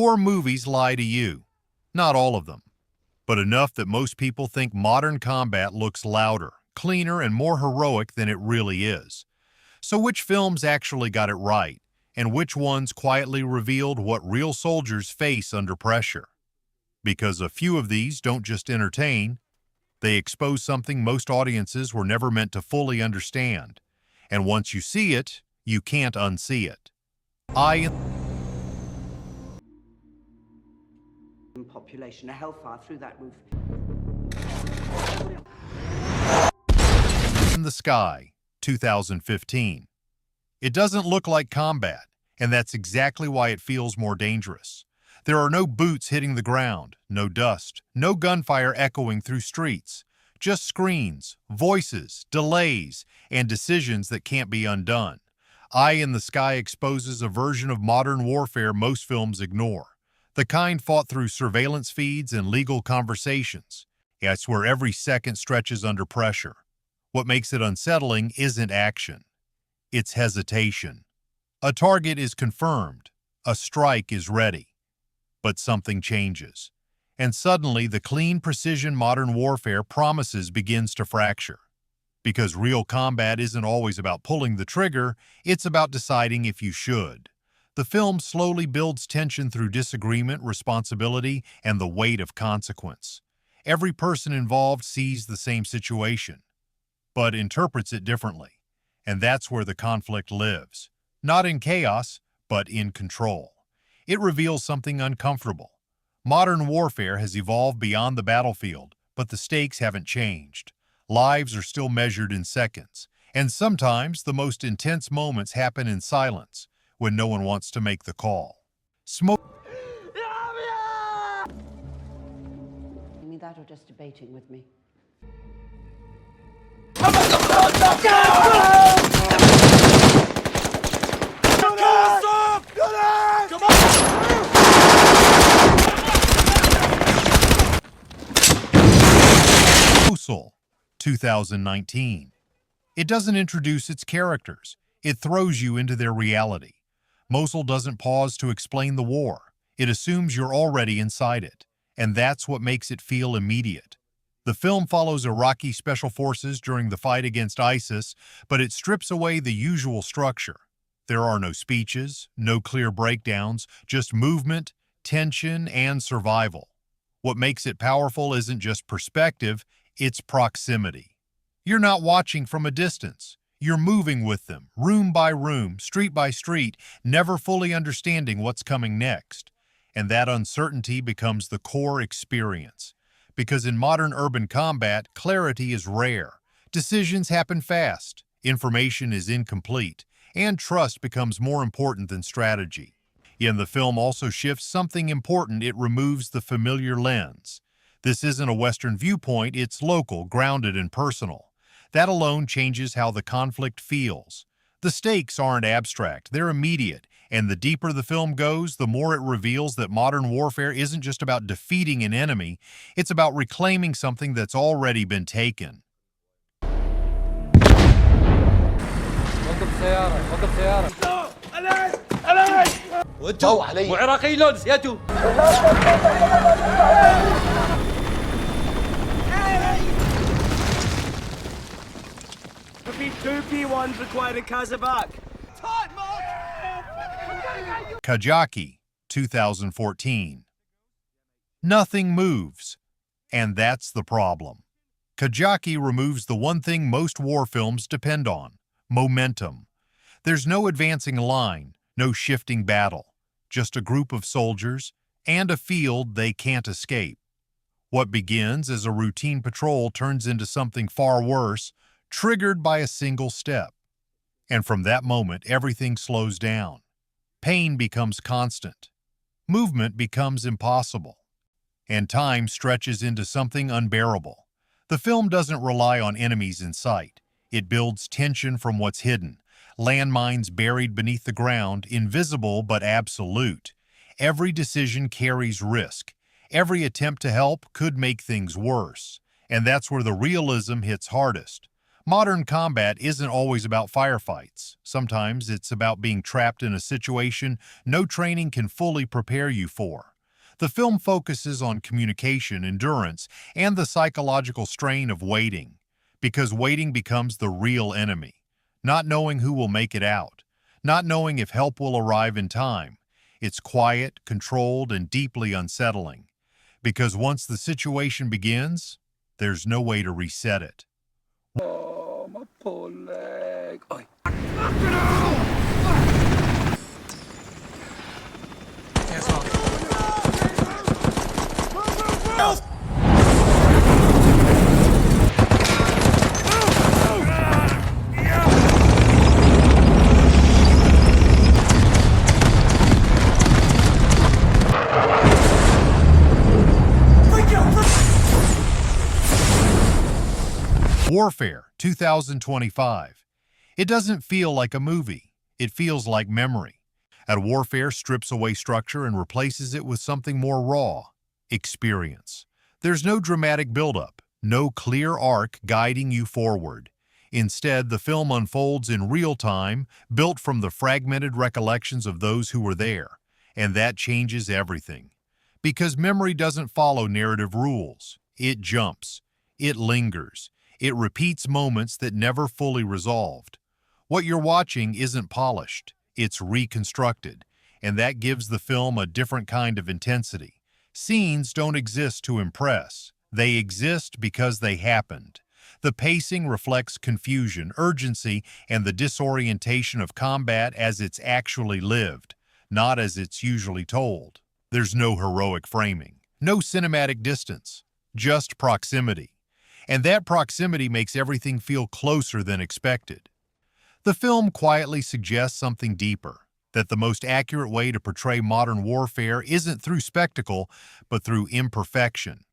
War movies lie to you. Not all of them, but enough that most people think modern combat looks louder, cleaner, and more heroic than it really is. So which films actually got it right, and which ones quietly revealed what real soldiers face under pressure? Because a few of these don't just entertain, they expose something most audiences were never meant to fully understand. And once you see it, you can't unsee it. Population, a hellfire through that roof. In the Sky, 2015. It doesn't look like combat, and that's exactly why it feels more dangerous. There are no boots hitting the ground, no dust, no gunfire echoing through streets, just screens, voices, delays, and decisions that can't be undone. Eye in the Sky exposes a version of modern warfare most films ignore. The kind fought through surveillance feeds and legal conversations. It's where every second stretches under pressure. What makes it unsettling isn't action. It's hesitation. A target is confirmed. A strike is ready. But something changes. And suddenly, the clean precision modern warfare promises begins to fracture. Because real combat isn't always about pulling the trigger, it's about deciding if you should. The film slowly builds tension through disagreement, responsibility, and the weight of consequence. Every person involved sees the same situation, but interprets it differently. And that's where the conflict lives. Not in chaos, but in control. It reveals something uncomfortable. Modern warfare has evolved beyond the battlefield, but the stakes haven't changed. Lives are still measured in seconds, and sometimes the most intense moments happen in silence, when no one wants to make the call. Smoke. Me that or just debating with me? Mosul, 2019. It doesn't introduce its characters. It throws you into their reality. Mosul doesn't pause to explain the war. It assumes you're already inside it, and that's what makes it feel immediate. The film follows Iraqi special forces during the fight against ISIS, but it strips away the usual structure. There are no speeches, no clear breakdowns, just movement, tension, and survival. What makes it powerful isn't just perspective, it's proximity. You're not watching from a distance. You're moving with them, room by room, street by street, never fully understanding what's coming next. And that uncertainty becomes the core experience. Because in modern urban combat, clarity is rare. Decisions happen fast, information is incomplete, and trust becomes more important than strategy. Yet the film also shifts something important. It removes the familiar lens. This isn't a Western viewpoint, it's local, grounded, and personal. That alone changes how the conflict feels. The stakes aren't abstract, they're immediate, and the deeper the film goes, the more it reveals that modern warfare isn't just about defeating an enemy, it's about reclaiming something that's already been taken. Two P1s required in Kazabak. Kajaki, 2014. Nothing moves, and that's the problem. Kajaki removes the one thing most war films depend on: momentum. There's no advancing line, no shifting battle, just a group of soldiers and a field they can't escape. What begins as a routine patrol turns into something far worse, triggered by a single step. And from that moment, everything slows down. Pain becomes constant. Movement becomes impossible. And time stretches into something unbearable. The film doesn't rely on enemies in sight. It builds tension from what's hidden. Landmines buried beneath the ground, invisible but absolute. Every decision carries risk. Every attempt to help could make things worse. And that's where the realism hits hardest. Modern combat isn't always about firefights. Sometimes it's about being trapped in a situation no training can fully prepare you for. The film focuses on communication, endurance, and the psychological strain of waiting, because waiting becomes the real enemy. Not knowing who will make it out, not knowing if help will arrive in time. It's quiet, controlled, and deeply unsettling, because once the situation begins, there's no way to reset it. Oh, my poor leg. Oi. Warfare 2025. It doesn't feel like a movie. It feels like memory. And Warfare strips away structure and replaces it with something more raw: experience. There's no dramatic buildup, no clear arc guiding you forward. Instead, the film unfolds in real time, built from the fragmented recollections of those who were there. And that changes everything. Because memory doesn't follow narrative rules. It jumps. It lingers. It repeats moments that never fully resolved. What you're watching isn't polished, it's reconstructed, and that gives the film a different kind of intensity. Scenes don't exist to impress, they exist because they happened. The pacing reflects confusion, urgency, and the disorientation of combat as it's actually lived, not as it's usually told. There's no heroic framing, no cinematic distance, just proximity. And that proximity makes everything feel closer than expected. The film quietly suggests something deeper, that the most accurate way to portray modern warfare isn't through spectacle, but through imperfection.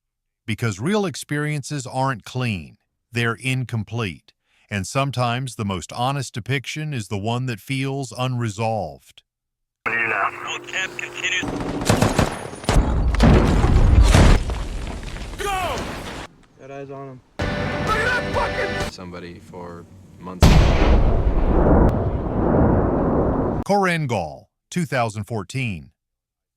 Because real experiences aren't clean, they're incomplete, and sometimes the most honest depiction is the one that feels unresolved. What do you do now? Old camp continues. Go! Got eyes on him. Look at that fucking... Somebody for months. Korengal, 2014.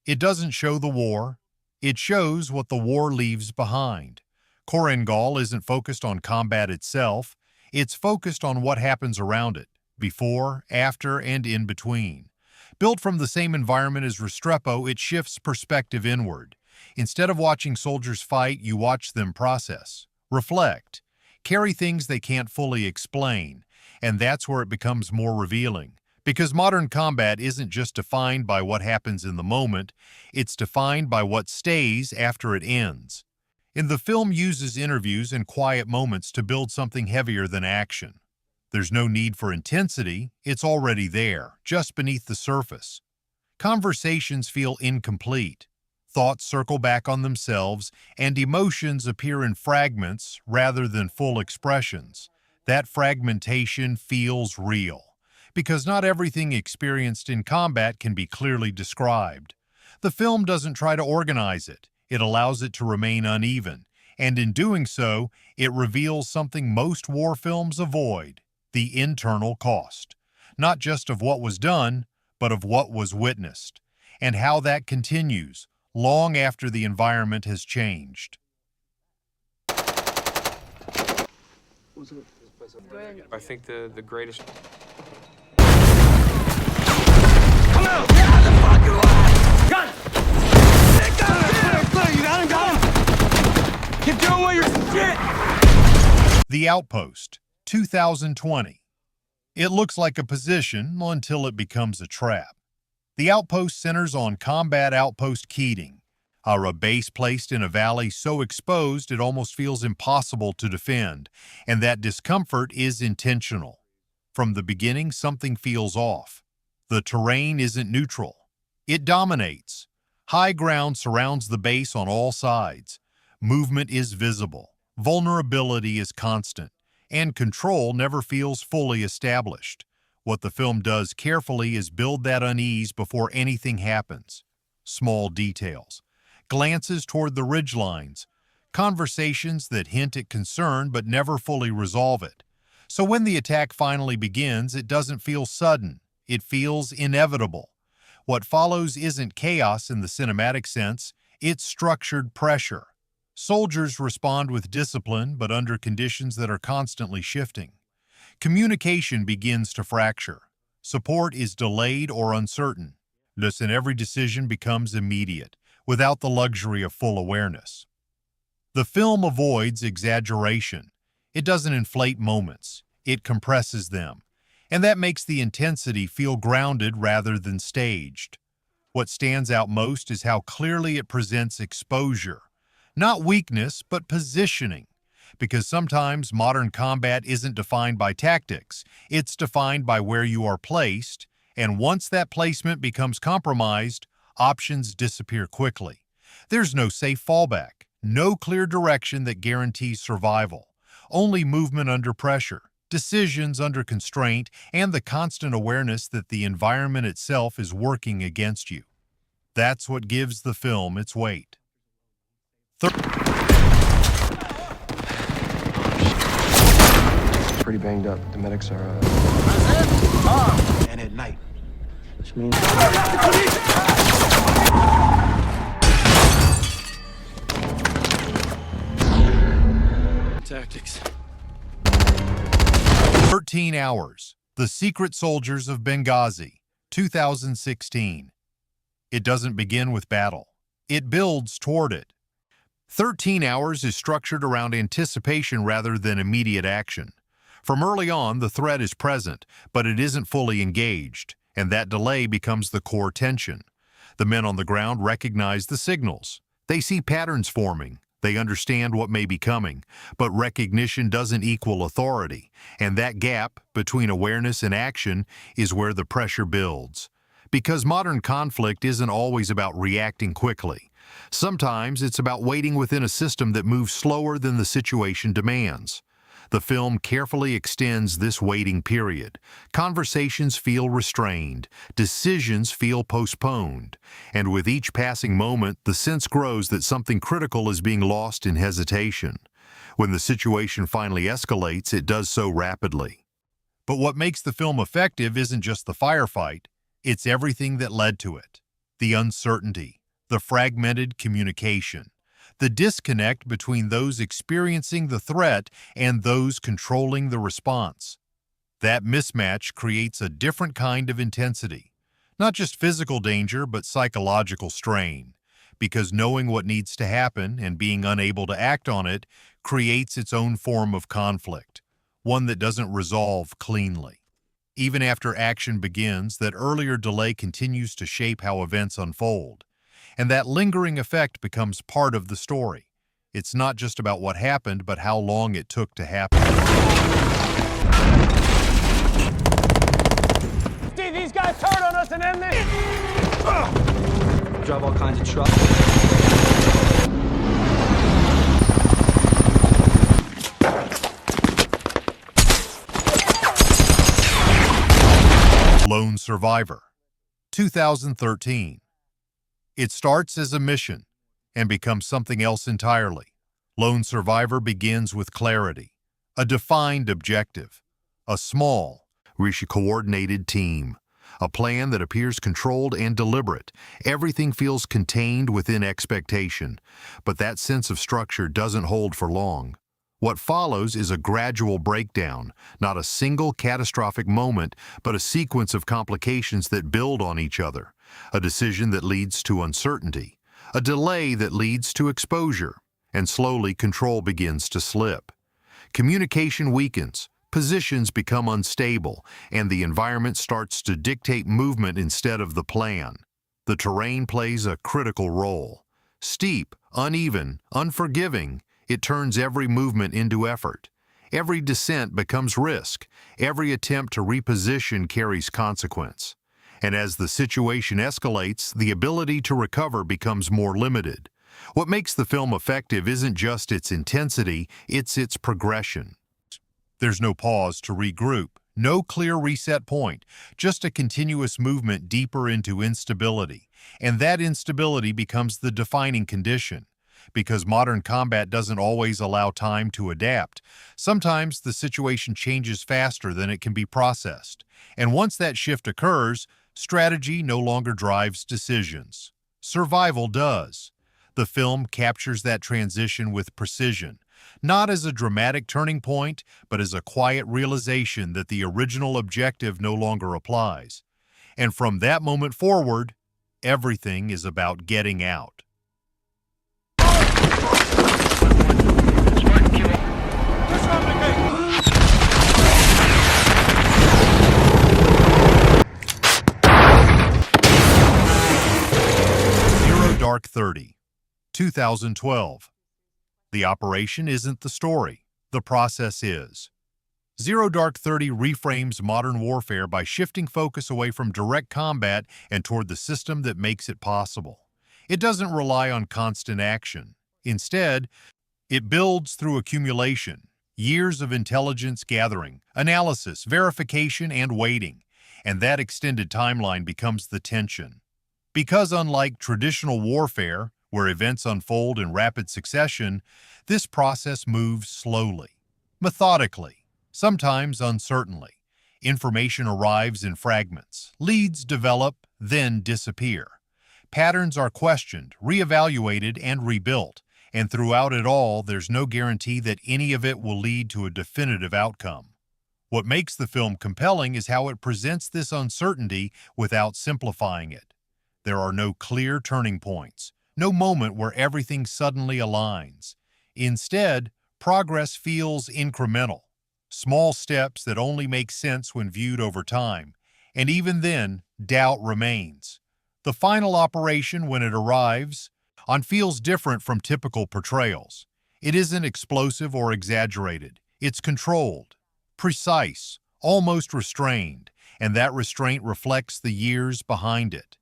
It doesn't show the war, it shows what the war leaves behind. Korengal isn't focused on combat itself, it's focused on what happens around it, before, after, and in between. Built from the same environment as Restrepo, it shifts perspective inward. Instead of watching soldiers fight, you watch them process, reflect, carry things they can't fully explain, and that's where it becomes more revealing. Because modern combat isn't just defined by what happens in the moment, it's defined by what stays after it ends. And the film uses interviews and quiet moments to build something heavier than action. There's no need for intensity, it's already there, just beneath the surface. Conversations feel incomplete. Thoughts circle back on themselves, and emotions appear in fragments rather than full expressions. That fragmentation feels real, because not everything experienced in combat can be clearly described. The film doesn't try to organize it, it allows it to remain uneven, and in doing so, it reveals something most war films avoid: the internal cost. Not just of what was done, but of what was witnessed, and how that continues long after the environment has changed. I think the greatest. Come out! Get out of the fucking way! Gun! Take that! Clear! You got him? Got him! Keep doing what you're... Shit! The Outpost, 2020. It looks like a position until it becomes a trap. The Outpost centers on Combat Outpost Keating, a base placed in a valley so exposed it almost feels impossible to defend, and that discomfort is intentional. From the beginning, something feels off. The terrain isn't neutral. It dominates. High ground surrounds the base on all sides. Movement is visible. Vulnerability is constant, and control never feels fully established. What the film does carefully is build that unease before anything happens. Small details, glances toward the ridgelines, conversations that hint at concern but never fully resolve it. So when the attack finally begins, it doesn't feel sudden. It feels inevitable. What follows isn't chaos in the cinematic sense, it's structured pressure. Soldiers respond with discipline, but under conditions that are constantly shifting. Communication begins to fracture. Support is delayed or uncertain. Thus, and every decision becomes immediate, without the luxury of full awareness. The film avoids exaggeration. It doesn't inflate moments. It compresses them. And that makes the intensity feel grounded rather than staged. What stands out most is how clearly it presents exposure. Not weakness, but positioning. Because sometimes modern combat isn't defined by tactics. It's defined by where you are placed, and once that placement becomes compromised, options disappear quickly. There's no safe fallback, no clear direction that guarantees survival. Only movement under pressure, decisions under constraint, and the constant awareness that the environment itself is working against you. That's what gives the film its weight. Pretty banged up. The medics are, And at night. Which means... Tactics. 13 Hours, The Secret Soldiers of Benghazi, 2016. It doesn't begin with battle. It builds toward it. 13 Hours is structured around anticipation rather than immediate action. From early on, the threat is present, but it isn't fully engaged, and that delay becomes the core tension. The men on the ground recognize the signals. They see patterns forming. They understand what may be coming, but recognition doesn't equal authority, and that gap between awareness and action is where the pressure builds. Because modern conflict isn't always about reacting quickly. Sometimes it's about waiting within a system that moves slower than the situation demands. The film carefully extends this waiting period. Conversations feel restrained, decisions feel postponed, and with each passing moment, the sense grows that something critical is being lost in hesitation. When the situation finally escalates, it does so rapidly. But what makes the film effective isn't just the firefight, it's everything that led to it. The uncertainty, the fragmented communication, the disconnect between those experiencing the threat and those controlling the response. That mismatch creates a different kind of intensity, not just physical danger, but psychological strain, because knowing what needs to happen and being unable to act on it creates its own form of conflict, one that doesn't resolve cleanly. Even after action begins, that earlier delay continues to shape how events unfold. And that lingering effect becomes part of the story. It's not just about what happened, but how long it took to happen. See these guys turn on us and end this! drive all kinds of trucks. Lone Survivor, 2013. It starts as a mission and becomes something else entirely. Lone Survivor begins with clarity, a defined objective, a small, coordinated team, a plan that appears controlled and deliberate. Everything feels contained within expectation, but that sense of structure doesn't hold for long. What follows is a gradual breakdown, not a single catastrophic moment, but a sequence of complications that build on each other. A decision that leads to uncertainty, a delay that leads to exposure, and slowly control begins to slip. Communication weakens, positions become unstable, and the environment starts to dictate movement instead of the plan. The terrain plays a critical role. Steep, uneven, unforgiving, it turns every movement into effort. Every descent becomes risk. Every attempt to reposition carries consequence. And as the situation escalates, the ability to recover becomes more limited. What makes the film effective isn't just its intensity, it's its progression. There's no pause to regroup, no clear reset point, just a continuous movement deeper into instability. And that instability becomes the defining condition. because modern combat doesn't always allow time to adapt. Sometimes the situation changes faster than it can be processed, and once that shift occurs, strategy no longer drives decisions. Survival does. The film captures that transition with precision, not as a dramatic turning point, but as a quiet realization that the original objective no longer applies. And from that moment forward, everything is about getting out. Zero Dark 30, 2012. The operation isn't the story, the process is. Zero Dark 30 reframes modern warfare by shifting focus away from direct combat and toward the system that makes it possible. It doesn't rely on constant action. Instead, it builds through accumulation, years of intelligence gathering, analysis, verification, and waiting, and that extended timeline becomes the tension. Because unlike traditional warfare, where events unfold in rapid succession, this process moves slowly, methodically, sometimes uncertainly. Information arrives in fragments, leads develop, then disappear. Patterns are questioned, reevaluated, and rebuilt, and throughout it all, there's no guarantee that any of it will lead to a definitive outcome. What makes the film compelling is how it presents this uncertainty without simplifying it. There are no clear turning points, no moment where everything suddenly aligns. Instead, progress feels incremental, small steps that only make sense when viewed over time, and even then, doubt remains. The final operation, when it arrives, feels different from typical portrayals. It isn't explosive or exaggerated. It's controlled, precise, almost restrained, and that restraint reflects the years behind it.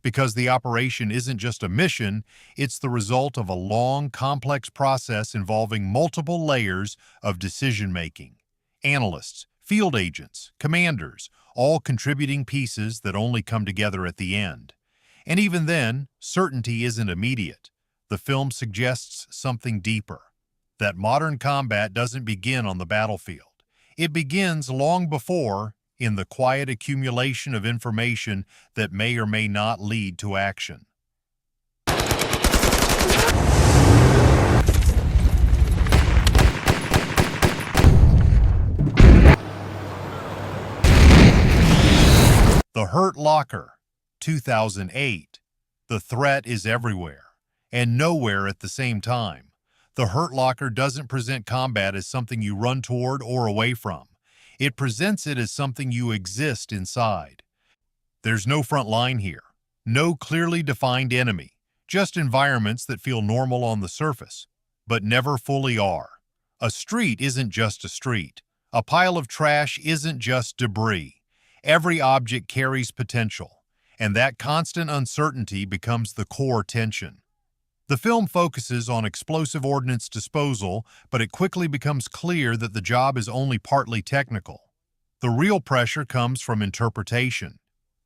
Because the operation isn't just a mission, it's the result of a long, complex process involving multiple layers of decision-making. Analysts, field agents, commanders, all contributing pieces that only come together at the end. And even then, certainty isn't immediate. The film suggests something deeper, that modern combat doesn't begin on the battlefield. It begins long before, in the quiet accumulation of information that may or may not lead to action. The Hurt Locker, 2008. The threat is everywhere, and nowhere at the same time. The Hurt Locker doesn't present combat as something you run toward or away from. It presents it as something you exist inside. There's no front line here, no clearly defined enemy, just environments that feel normal on the surface, but never fully are. A street isn't just a street. A pile of trash isn't just debris. Every object carries potential, and that constant uncertainty becomes the core tension. The film focuses on explosive ordnance disposal, but it quickly becomes clear that the job is only partly technical. The real pressure comes from interpretation,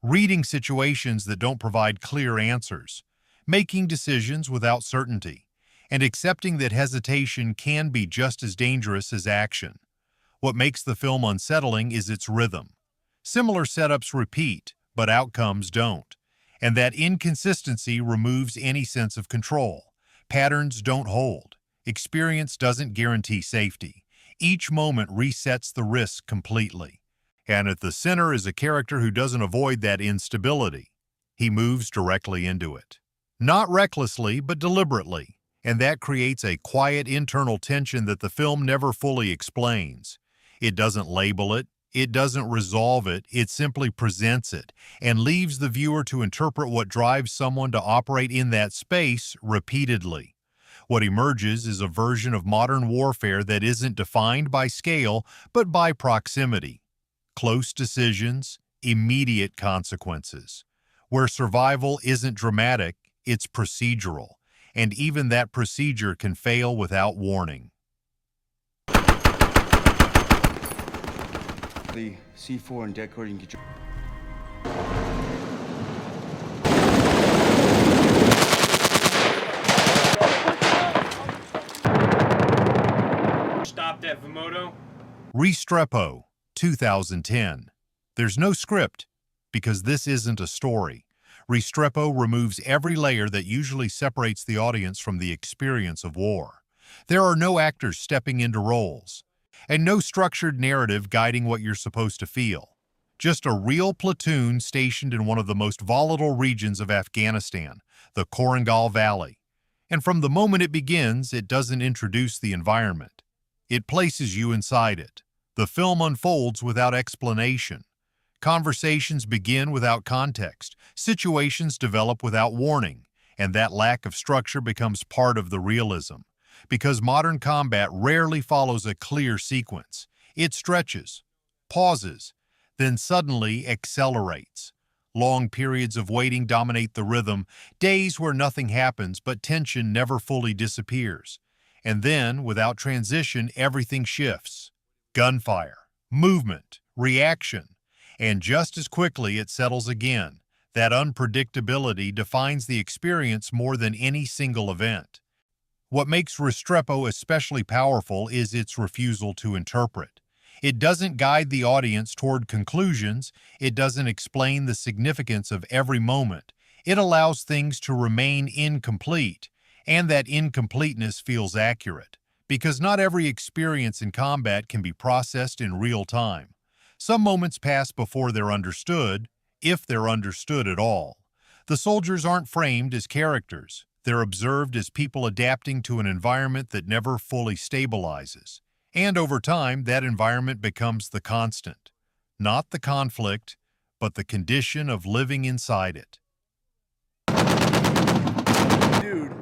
reading situations that don't provide clear answers, making decisions without certainty, and accepting that hesitation can be just as dangerous as action. What makes the film unsettling is its rhythm. Similar setups repeat, but outcomes don't. And that inconsistency removes any sense of control. Patterns don't hold. Experience doesn't guarantee safety. Each moment resets the risk completely. And at the center is a character who doesn't avoid that instability. He moves directly into it. Not recklessly, but deliberately. And that creates a quiet internal tension that the film never fully explains. It doesn't label it. It doesn't resolve it, it simply presents it, and leaves the viewer to interpret what drives someone to operate in that space repeatedly. What emerges is a version of modern warfare that isn't defined by scale, but by proximity. Close decisions, immediate consequences. Where survival isn't dramatic, it's procedural, and even that procedure can fail without warning. The C4 and decorating. Komodo? Restrepo, 2010. There's no script, because this isn't a story. Restrepo removes every layer that usually separates the audience from the experience of war. There are no actors stepping into roles, and no structured narrative guiding what you're supposed to feel. Just a real platoon stationed in one of the most volatile regions of Afghanistan, the Korangal Valley. And from the moment it begins, it doesn't introduce the environment. It places you inside it. The film unfolds without explanation. Conversations begin without context. Situations develop without warning. And that lack of structure becomes part of the realism. Because modern combat rarely follows a clear sequence. It stretches, pauses, then suddenly accelerates. Long periods of waiting dominate the rhythm, days where nothing happens but tension never fully disappears. And then, without transition, everything shifts. Gunfire, movement, reaction. And just as quickly it settles again. That unpredictability defines the experience more than any single event. What makes Restrepo especially powerful is its refusal to interpret. It doesn't guide the audience toward conclusions. It doesn't explain the significance of every moment. It allows things to remain incomplete, and that incompleteness feels accurate, because not every experience in combat can be processed in real time. Some moments pass before they're understood, if they're understood at all. The soldiers aren't framed as characters. They're observed as people adapting to an environment that never fully stabilizes. And over time, that environment becomes the constant. Not the conflict, but the condition of living inside it. Dude.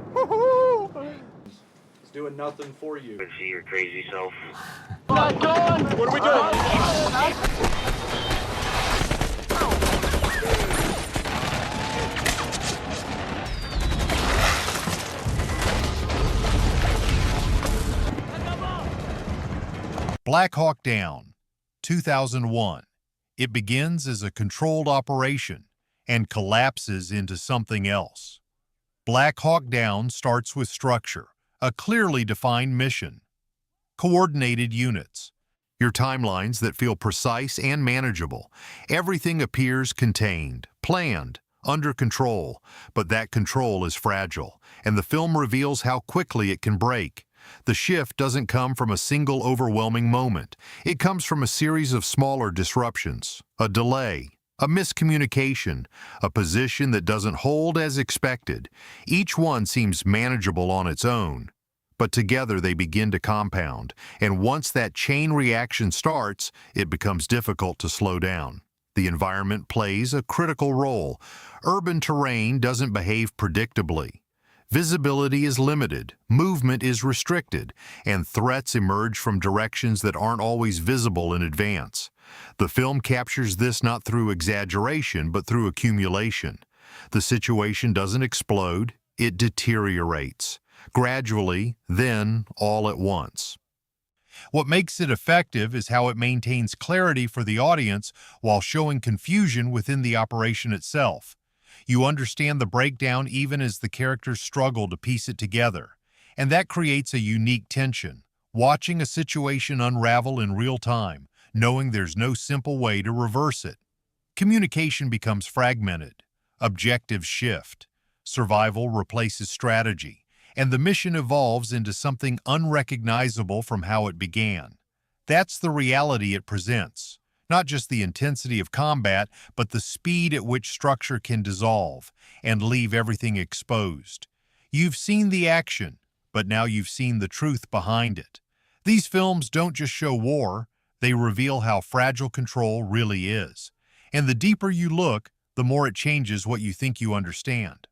It's doing nothing for you. See your crazy self. What are we doing? Black Hawk Down, 2001. It begins as a controlled operation and collapses into something else. Black Hawk Down starts with structure, a clearly defined mission, coordinated units, your timelines that feel precise and manageable. Everything appears contained, planned, under control, but that control is fragile, and the film reveals how quickly it can break. The shift doesn't come from a single overwhelming moment. It comes from a series of smaller disruptions, a delay, a miscommunication, a position that doesn't hold as expected. Each one seems manageable on its own, but together they begin to compound, and once that chain reaction starts, it becomes difficult to slow down. The environment plays a critical role. Urban terrain doesn't behave predictably. Visibility is limited, movement is restricted, and threats emerge from directions that aren't always visible in advance. The film captures this not through exaggeration, but through accumulation. The situation doesn't explode, it deteriorates. Gradually, then all at once. What makes it effective is how it maintains clarity for the audience while showing confusion within the operation itself. You understand the breakdown even as the characters struggle to piece it together, and that creates a unique tension. Watching a situation unravel in real time, knowing there's no simple way to reverse it. Communication becomes fragmented, objectives shift, survival replaces strategy, and the mission evolves into something unrecognizable from how it began. That's the reality it presents. Not just the intensity of combat, but the speed at which structure can dissolve and leave everything exposed. You've seen the action, but now you've seen the truth behind it. These films don't just show war, they reveal how fragile control really is. And the deeper you look, the more it changes what you think you understand.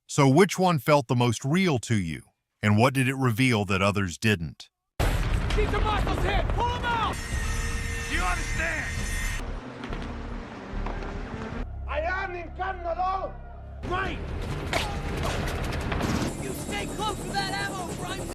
So which one felt the most real to you? And what did it reveal that others didn't? Keep the muscles hit! Pull them out! Do you understand? I am in Canada! Right! You stay close to that ammo, Brian!